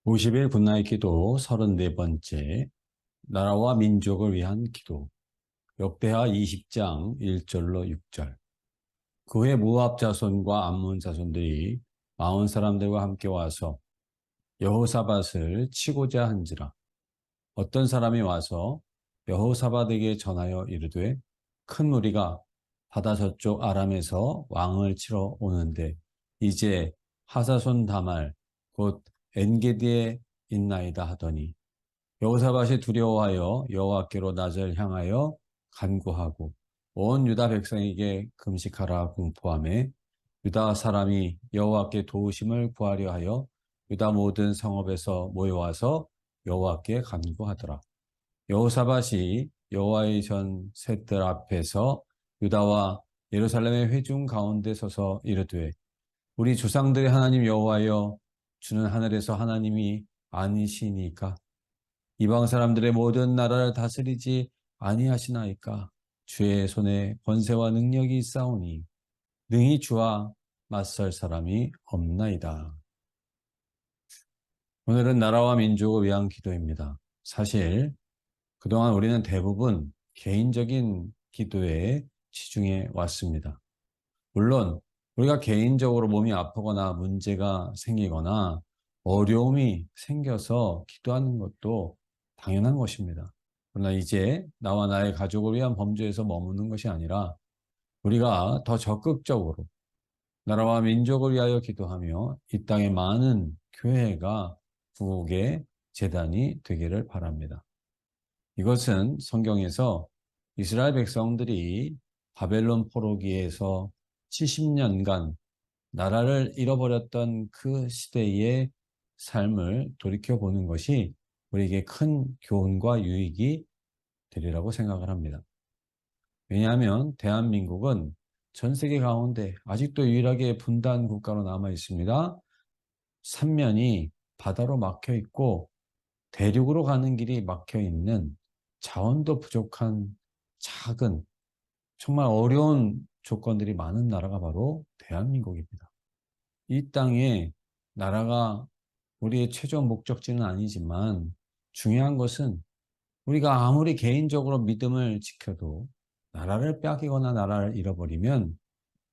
50일 굿나잇 기도 34번째 나라와 민족을 위한 기도 역대하 20장 1절로 6절. 그 후에 모압 자손과 암몬 자손들이 마온 사람들과 함께 와서 여호사밧을 치고자 한지라. 어떤 사람이 와서 여호사밧에게 전하여 이르되 큰 무리가 바다 저쪽 아람에서 왕을 치러 오는데 이제 하사손 다말 곧 엔게디에 있나이다 하더니 여호사밧이 두려워하여 여호와께로 낮을 향하여 간구하고 온 유다 백성에게 금식하라 공포하며 유다 사람이 여호와께 도우심을 구하려 하여 유다 모든 성읍에서 모여와서 여호와께 간구하더라. 여호사밧이 여호와의 전 셋들 앞에서 유다와 예루살렘의 회중 가운데 서서 이르되 우리 조상들의 하나님 여호와여 주는 하늘에서 하나님이 아니시니까 이방 사람들의 모든 나라를 다스리지 아니하시나이까 주의 손에 권세와 능력이 있사오니 능히 주와 맞설 사람이 없나이다. 오늘은 나라와 민족을 위한 기도입니다. 사실 그동안 우리는 대부분 개인적인 기도에 치중해 왔습니다. 물론 우리가 개인적으로 몸이 아프거나 문제가 생기거나 어려움이 생겨서 기도하는 것도 당연한 것입니다. 그러나 이제 나와 나의 가족을 위한 범주에서 머무는 것이 아니라 우리가 더 적극적으로 나라와 민족을 위하여 기도하며 이 땅의 많은 교회가 구국의 재단이 되기를 바랍니다. 이것은 성경에서 이스라엘 백성들이 바벨론 포로기에서 70년간 나라를 잃어버렸던 그 시대의 삶을 돌이켜보는 것이 우리에게 큰 교훈과 유익이 되리라고 생각을 합니다. 왜냐하면 대한민국은 전 세계 가운데 아직도 유일하게 분단 국가로 남아 있습니다. 삼면이 바다로 막혀 있고 대륙으로 가는 길이 막혀 있는 자원도 부족한 작은 정말 어려운 조건들이 많은 나라가 바로 대한민국입니다. 이 땅에 나라가 우리의 최종 목적지는 아니지만 중요한 것은 우리가 아무리 개인적으로 믿음을 지켜도 나라를 빼앗기거나 나라를 잃어버리면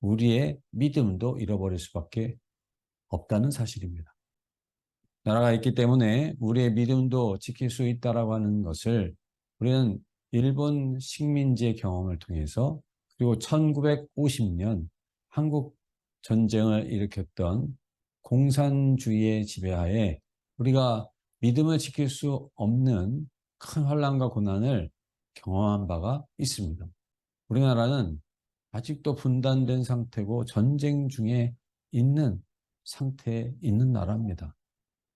우리의 믿음도 잃어버릴 수밖에 없다는 사실입니다. 나라가 있기 때문에 우리의 믿음도 지킬 수 있다라고 하는 것을 우리는 일본 식민지의 경험을 통해서 그리고 1950년 한국 전쟁을 일으켰던 공산주의의 지배하에 우리가 믿음을 지킬 수 없는 큰 환난과 고난을 경험한 바가 있습니다. 우리나라는 아직도 분단된 상태고 전쟁 중에 있는 상태에 있는 나라입니다.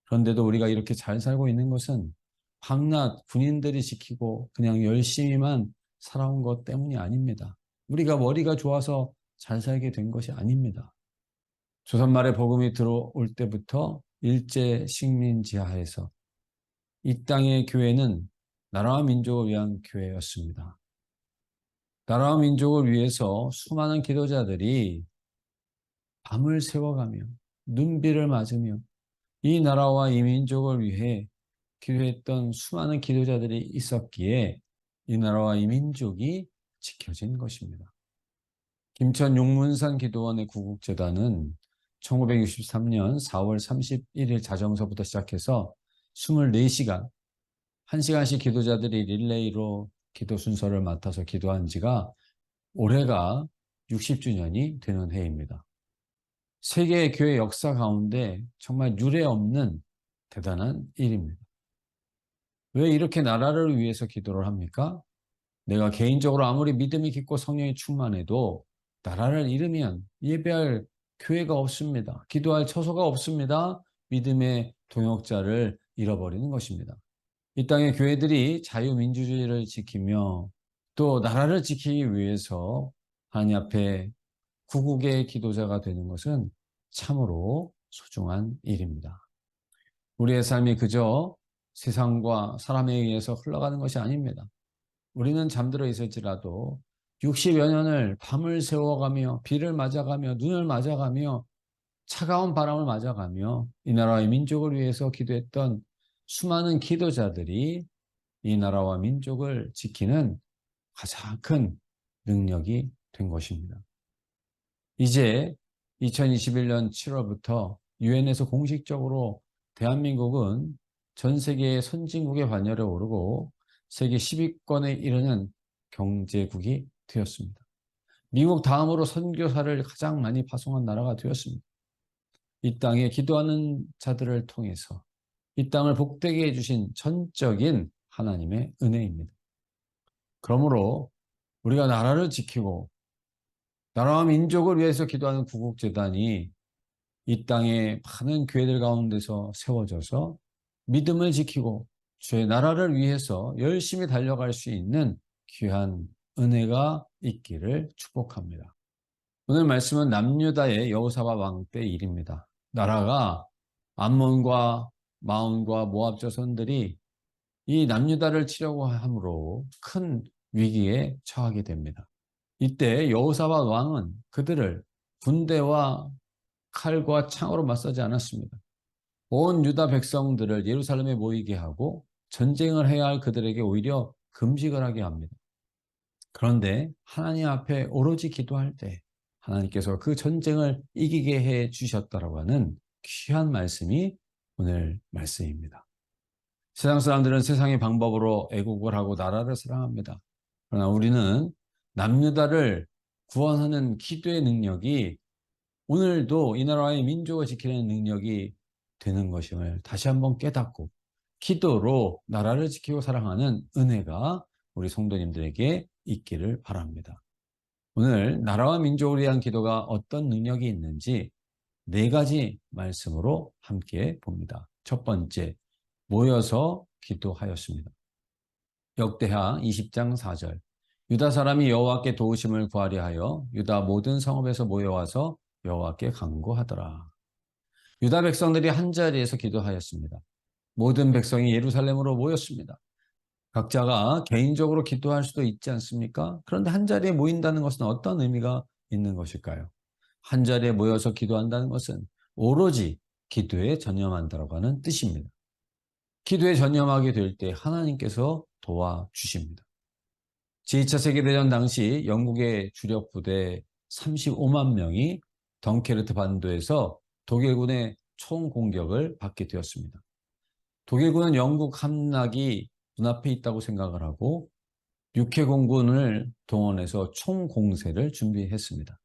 그런데도 우리가 이렇게 잘 살고 있는 것은 밤낮 군인들이 지키고 그냥 열심히만 살아온 것 때문이 아닙니다. 우리가 머리가 좋아서 잘 살게 된 것이 아닙니다. 조선 말에 복음이 들어올 때부터 일제 식민지하에서 이 땅의 교회는 나라와 민족을 위한 교회였습니다. 나라와 민족을 위해서 수많은 기도자들이 밤을 새워가며 눈비를 맞으며 이 나라와 이 민족을 위해 기도했던 수많은 기도자들이 있었기에 이 나라와 이 민족이 지켜진 것입니다. 김천 용문산 기도원의 구국재단은 1963년 4월 31일 자정서부터 시작해서 24시간, 1시간씩 기도자들이 릴레이로 기도 순서를 맡아서 기도한 지가 올해가 60주년이 되는 해입니다. 세계의 교회 역사 가운데 정말 유례 없는 대단한 일입니다. 왜 이렇게 나라를 위해서 기도를 합니까? 내가 개인적으로 아무리 믿음이 깊고 성령이 충만해도 나라를 잃으면 예배할 교회가 없습니다. 기도할 처소가 없습니다. 믿음의 동역자를 잃어버리는 것입니다. 이 땅의 교회들이 자유민주주의를 지키며 또 나라를 지키기 위해서 하나님 앞에 구국의 기도자가 되는 것은 참으로 소중한 일입니다. 우리의 삶이 그저 세상과 사람에 의해서 흘러가는 것이 아닙니다. 우리는 잠들어 있을지라도 60여 년을 밤을 새워가며 비를 맞아가며 눈을 맞아가며 차가운 바람을 맞아가며 이 나라와 민족을 위해서 기도했던 수많은 기도자들이 이 나라와 민족을 지키는 가장 큰 능력이 된 것입니다. 이제 2021년 7월부터 유엔에서 공식적으로 대한민국은 전 세계의 선진국의 반열에 오르고 세계 10위권에 이르는 경제국이 되었습니다. 미국 다음으로 선교사를 가장 많이 파송한 나라가 되었습니다. 이 땅에 기도하는 자들을 통해서 이 땅을 복되게 해주신 전적인 하나님의 은혜입니다. 그러므로 우리가 나라를 지키고 나라와 민족을 위해서 기도하는 구국재단이 이 땅에 많은 교회들 가운데서 세워져서 믿음을 지키고 주의 나라를 위해서 열심히 달려갈 수 있는 귀한 은혜가 있기를 축복합니다. 오늘 말씀은 남유다의 여호사밧 왕 때 일입니다. 나라가 암몬과 마온과 모압 자손들이 이 남유다를 치려고 함으로 큰 위기에 처하게 됩니다. 이때 여호사밧 왕은 그들을 군대와 칼과 창으로 맞서지 않았습니다. 온 유다 백성들을 예루살렘에 모이게 하고 전쟁을 해야 할 그들에게 오히려 금식을 하게 합니다. 그런데 하나님 앞에 오로지 기도할 때 하나님께서 그 전쟁을 이기게 해 주셨다라고 하는 귀한 말씀이 오늘 말씀입니다. 세상 사람들은 세상의 방법으로 애국을 하고 나라를 사랑합니다. 그러나 우리는 남유다를 구원하는 기도의 능력이 오늘도 이 나라의 민족을 지키는 능력이 되는 것임을 다시 한번 깨닫고 기도로 나라를 지키고 사랑하는 은혜가 우리 성도님들에게 있기를 바랍니다. 오늘 나라와 민족을 위한 기도가 어떤 능력이 있는지 4가지 말씀으로 함께 봅니다. 첫 번째, 모여서 기도하였습니다. 역대하 20장 4절. 유다 사람이 여호와께 도우심을 구하려 하여 유다 모든 성읍에서 모여와서 여호와께 간구하더라. 유다 백성들이 한자리에서 기도하였습니다. 모든 백성이 예루살렘으로 모였습니다. 각자가 개인적으로 기도할 수도 있지 않습니까? 그런데 한자리에 모인다는 것은 어떤 의미가 있는 것일까요? 한자리에 모여서 기도한다는 것은 오로지 기도에 전념한다고 하는 뜻입니다. 기도에 전념하게 될 때 하나님께서 도와주십니다. 제2차 세계대전 당시 영국의 주력 부대 35만 명이 덩케르트 반도에서 독일군의 총공격을 받게 되었습니다. 독일군은 영국 함락이 눈앞에 있다고 생각을 하고 육해공군을 동원해서 총공세를 준비했습니다.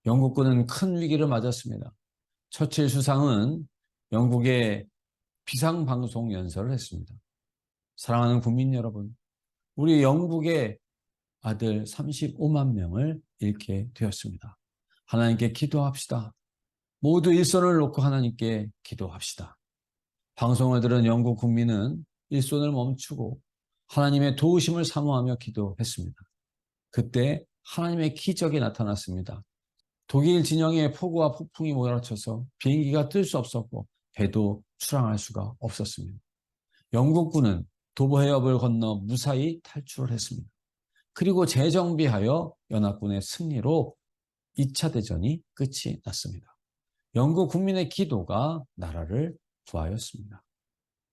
영국군은 큰 위기를 맞았습니다. 처칠 수상은 영국의 비상방송 연설을 했습니다. 사랑하는 국민 여러분, 우리 영국의 아들 35만 명을 잃게 되었습니다. 하나님께 기도합시다. 모두 일손을 놓고 하나님께 기도합시다. 방송을 들은 영국 국민은 일손을 멈추고 하나님의 도우심을 사모하며 기도했습니다. 그때 하나님의 기적이 나타났습니다. 독일 진영에 폭우와 폭풍이 몰아쳐서 비행기가 뜰 수 없었고 배도 출항할 수가 없었습니다. 영국군은 도보 해협을 건너 무사히 탈출을 했습니다. 그리고 재정비하여 연합군의 승리로 2차 대전이 끝이 났습니다. 영국 국민의 기도가 나라를 구하였습니다.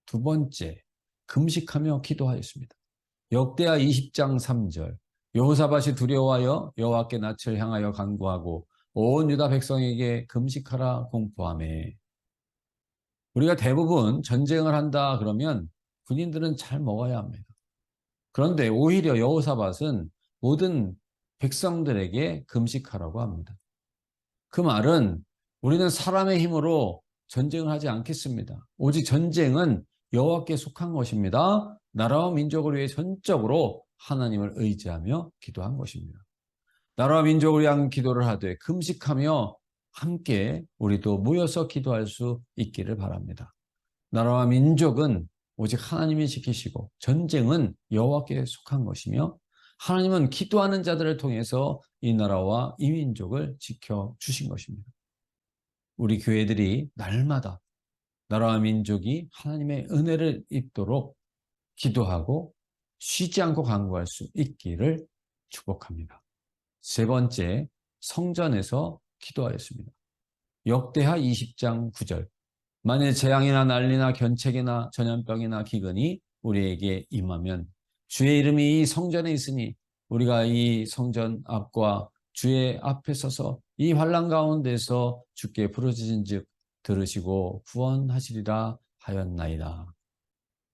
두 번째, 금식하며 기도하였습니다. 역대하 20장 3절. 여호사밧이 두려워하여 여호와께 낯을 향하여 간구하고 온 유다 백성에게 금식하라 공포하매. 우리가 대부분 전쟁을 한다 그러면 군인들은 잘 먹어야 합니다. 그런데 오히려 여호사밧은 모든 백성들에게 금식하라고 합니다. 그 말은 우리는 사람의 힘으로 전쟁을 하지 않겠습니다. 오직 전쟁은 여호와께 속한 것입니다. 나라와 민족을 위해 전적으로 하나님을 의지하며 기도한 것입니다. 나라와 민족을 위한 기도를 하되 금식하며 함께 우리도 모여서 기도할 수 있기를 바랍니다. 나라와 민족은 오직 하나님이 지키시고 전쟁은 여호와께 속한 것이며 하나님은 기도하는 자들을 통해서 이 나라와 이 민족을 지켜주신 것입니다. 우리 교회들이 날마다 나라와 민족이 하나님의 은혜를 입도록 기도하고 쉬지 않고 간구할 수 있기를 축복합니다. 세 번째, 성전에서 기도하였습니다. 역대하 20장 9절. 만일 재앙이나 난리나 견책이나 전염병이나 기근이 우리에게 임하면 주의 이름이 이 성전에 있으니 우리가 이 성전 앞과 주의 앞에 서서 이 환난 가운데서 주께 부르짖은즉 들으시고 구원하시리라 하였나이다.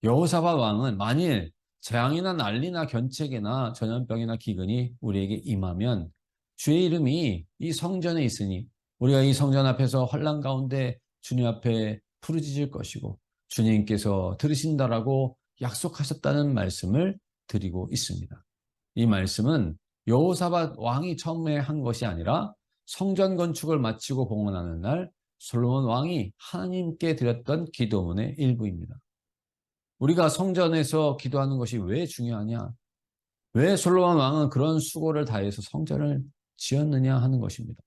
여호사밧 왕은 만일 재앙이나 난리나 견책이나 전염병이나 기근이 우리에게 임하면 주의 이름이 이 성전에 있으니 우리가 이 성전 앞에서 환난 가운데 주님 앞에 부르짖을 것이고 주님께서 들으신다라고 약속하셨다는 말씀을 드리고 있습니다. 이 말씀은 여호사밧 왕이 처음에 한 것이 아니라 성전 건축을 마치고 봉헌하는 날 솔로몬 왕이 하나님께 드렸던 기도문의 일부입니다. 우리가 성전에서 기도하는 것이 왜 중요하냐? 왜 솔로몬 왕은 그런 수고를 다해서 성전을 지었느냐 하는 것입니다.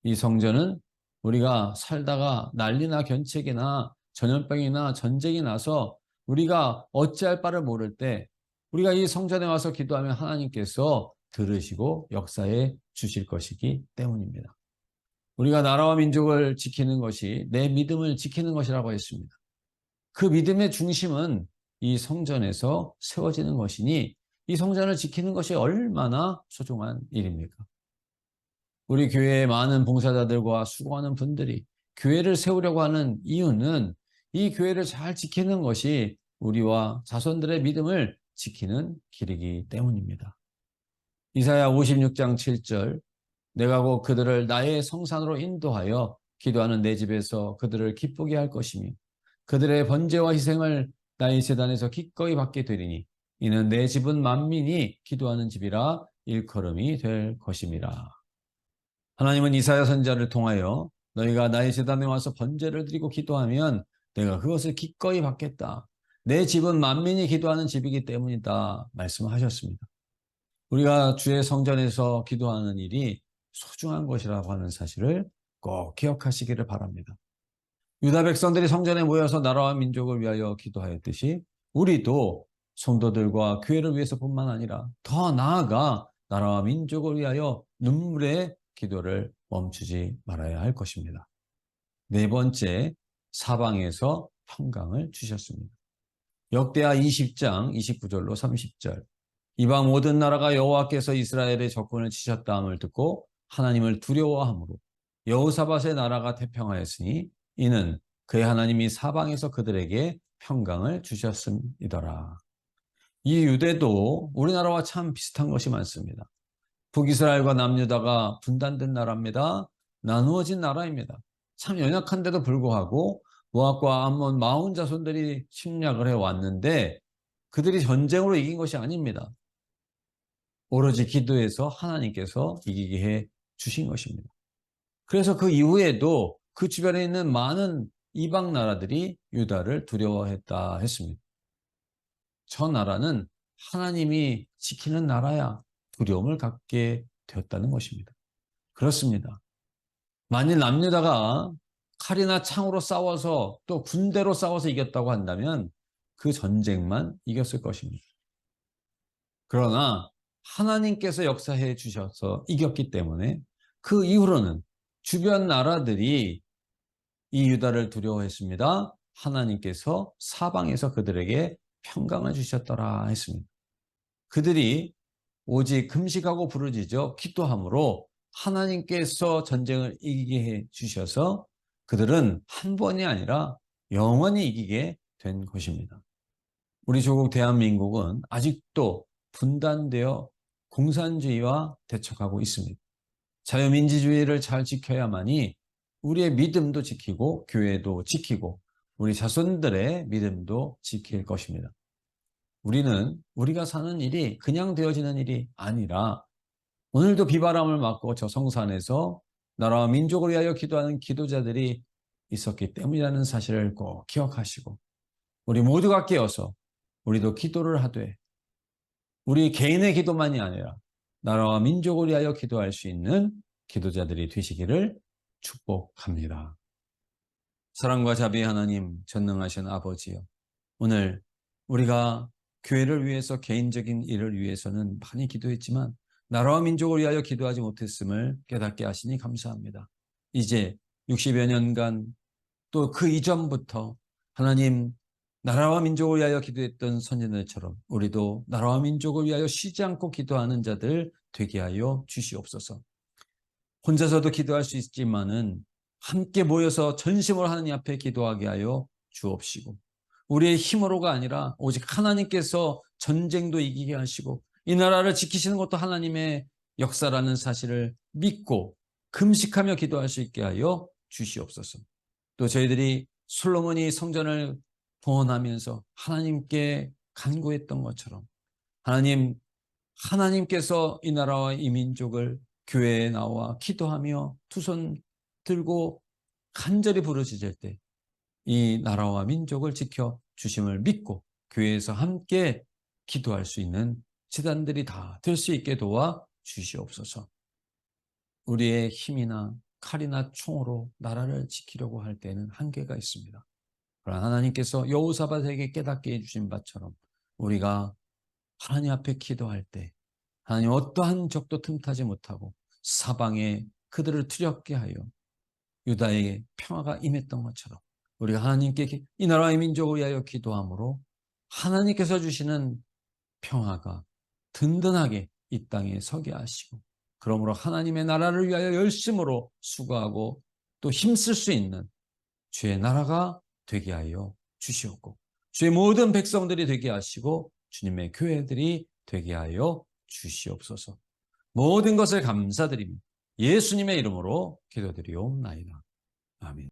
이 성전은 우리가 살다가 난리나 견책이나 전염병이나 전쟁이 나서 우리가 어찌할 바를 모를 때 우리가 이 성전에 와서 기도하면 하나님께서 들으시고 역사해 주실 것이기 때문입니다. 우리가 나라와 민족을 지키는 것이 내 믿음을 지키는 것이라고 했습니다. 그 믿음의 중심은 이 성전에서 세워지는 것이니 이 성전을 지키는 것이 얼마나 소중한 일입니까? 우리 교회의 많은 봉사자들과 수고하는 분들이 교회를 세우려고 하는 이유는 이 교회를 잘 지키는 것이 우리와 자손들의 믿음을 지키는 길이기 때문입니다. 이사야 56장 7절 내가 곧 그들을 나의 성산으로 인도하여 기도하는 내 집에서 그들을 기쁘게 할 것이며 그들의 번제와 희생을 나의 제단에서 기꺼이 받게 되리니 이는 내 집은 만민이 기도하는 집이라 일컬음이 될 것임이라. 하나님은 이사야 선지자를 통하여 너희가 나의 제단에 와서 번제를 드리고 기도하면 내가 그것을 기꺼이 받겠다. 내 집은 만민이 기도하는 집이기 때문이다 말씀하셨습니다. 우리가 주의 성전에서 기도하는 일이 소중한 것이라고 하는 사실을 꼭 기억하시기를 바랍니다. 유다 백성들이 성전에 모여서 나라와 민족을 위하여 기도하였듯이 우리도 성도들과 교회를 위해서뿐만 아니라 더 나아가 나라와 민족을 위하여 눈물의 기도를 멈추지 말아야 할 것입니다. 네 번째, 사방에서 평강을 주셨습니다. 역대하 20장 29절로 30절 이방 모든 나라가 여호와께서 이스라엘의 적군을 치셨다함을 듣고 하나님을 두려워함으로 여호사밧의 나라가 태평하였으니 이는 그의 하나님이 사방에서 그들에게 평강을 주셨음이더라. 이 유대도 우리나라와 참 비슷한 것이 많습니다. 북이스라엘과 남유다가 분단된 나라입니다. 나누어진 나라입니다. 참 연약한데도 불구하고 모압과 암몬 마온 자손들이 침략을 해왔는데 그들이 전쟁으로 이긴 것이 아닙니다. 오로지 기도해서 하나님께서 이기게 해 주신 것입니다. 그래서 그 이후에도 그 주변에 있는 많은 이방 나라들이 유다를 두려워했다 했습니다. 저 나라는 하나님이 지키는 나라야 두려움을 갖게 되었다는 것입니다. 그렇습니다. 만일 남유다가 칼이나 창으로 싸워서 또 군대로 싸워서 이겼다고 한다면 그 전쟁만 이겼을 것입니다. 그러나 하나님께서 역사해 주셔서 이겼기 때문에 그 이후로는 주변 나라들이 이 유다를 두려워했습니다. 하나님께서 사방에서 그들에게 평강을 주셨더라 했습니다. 그들이 오직 금식하고 부르짖어 기도함으로 하나님께서 전쟁을 이기게 해 주셔서 그들은 한 번이 아니라 영원히 이기게 된 것입니다. 우리 조국 대한민국은 아직도 분단되어 공산주의와 대척하고 있습니다. 자유민주주의를 잘 지켜야만이 우리의 믿음도 지키고 교회도 지키고 우리 자손들의 믿음도 지킬 것입니다. 우리는 우리가 사는 일이 그냥 되어지는 일이 아니라 오늘도 비바람을 맞고 저 성산에서 나라와 민족을 위하여 기도하는 기도자들이 있었기 때문이라는 사실을 꼭 기억하시고 우리 모두가 깨어서 우리도 기도를 하되 우리 개인의 기도만이 아니라 나라와 민족을 위하여 기도할 수 있는 기도자들이 되시기를 축복합니다. 사랑과 자비의 하나님, 전능하신 아버지요. 오늘 우리가 교회를 위해서 개인적인 일을 위해서는 많이 기도했지만 나라와 민족을 위하여 기도하지 못했음을 깨닫게 하시니 감사합니다. 이제 60여 년간 또 그 이전부터 하나님 나라와 민족을 위하여 기도했던 선지자들처럼 우리도 나라와 민족을 위하여 쉬지 않고 기도하는 자들 되게 하여 주시옵소서. 혼자서도 기도할 수 있지만은 함께 모여서 전심으로 하나님 앞에 기도하게 하여 주옵시고, 우리의 힘으로가 아니라 오직 하나님께서 전쟁도 이기게 하시고 이 나라를 지키시는 것도 하나님의 역사라는 사실을 믿고 금식하며 기도할 수 있게 하여 주시옵소서. 또 저희들이 솔로몬이 성전을 봉헌하면서 하나님께 간구했던 것처럼 하나님께서 이 나라와 이 민족을 교회에 나와 기도하며 두 손 들고 간절히 부르짖을 때 이 나라와 민족을 지켜 주심을 믿고 교회에서 함께 기도할 수 있는 지단들이 다 될 수 있게 도와 주시옵소서. 우리의 힘이나 칼이나 총으로 나라를 지키려고 할 때는 한계가 있습니다. 그러나 하나님께서 여호사밧에게 깨닫게 해주신 바처럼 우리가 하나님 앞에 기도할 때 하나님 어떠한 적도 틈타지 못하고 사방에 그들을 두렵게 하여 유다에게 평화가 임했던 것처럼 우리가 하나님께 이 나라의 민족을 위하여 기도함으로 하나님께서 주시는 평화가 든든하게 이 땅에 서게 하시고, 그러므로 하나님의 나라를 위하여 열심으로 수고하고 또 힘쓸 수 있는 주의 나라가 되게 하여 주시옵고 주의 모든 백성들이 되게 하시고 주님의 교회들이 되게 하여 주시옵소서. 모든 것을 감사드리며 예수님의 이름으로 기도드리옵나이다. 아멘.